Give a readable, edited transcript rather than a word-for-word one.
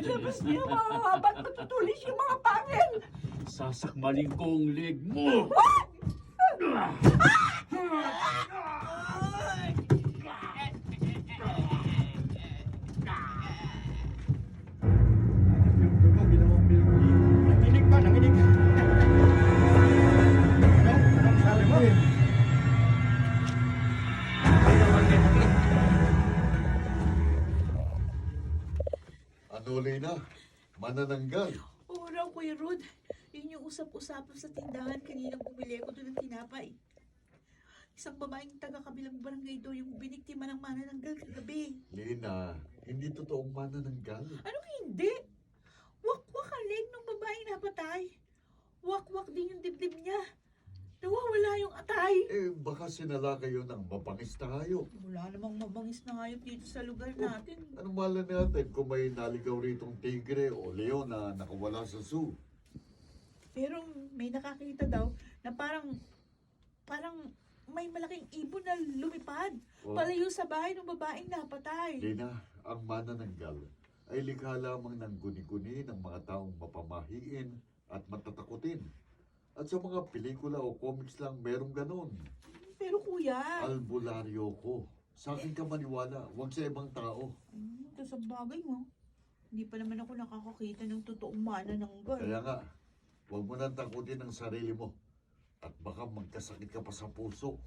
labas niyo, ba't matutulis yung mga pangil? Sasakmalin ko ang leg mo! Yung dugo, ginawang bilbil. Nanginig pa, nanginig. Anong sabi mo? Ano, Lena? Manananggal. Oo raw, Kuya Rod. Yun yung usap-usapan sa tindahan kaninang bumili ako doon ng tinapay. Isang babaeng taga-kabilang barangay daw yung biniktima ng manananggal kagabi. Lena, hindi totoong manananggal. Anong hindi? Wakwak ang leg ng babaeng napatay. Wakwak din yung dibdib niya. Nawawala yung atay. Baka sinala kayo ng mabangis na hayop. Wala namang mabangis na hayop dito sa lugar natin. Anong mala natin kung may naligaw ritong tigre o leon na nakawala sa zoo? Pero may nakakita daw na parang may malaking ibon na lumipad. Oh. Palayo sa bahay ng babaeng napatay. Lena, ang manananggal ay likha lamang ng guni-guni ng mga taong mapamahiin at matatakutin. At sa mga pelikula o comics lang merong ganon. Pero kuya, Albularyo ko. Sa akin ka maniwala, huwag sa ibang tao. ito sa bagay mo. Hindi pa naman ako nakakakita ng totoong manananggal. Kaya nga, huwag mo nang takutin ang sarili mo. At baka magkasakit ka pa sa puso.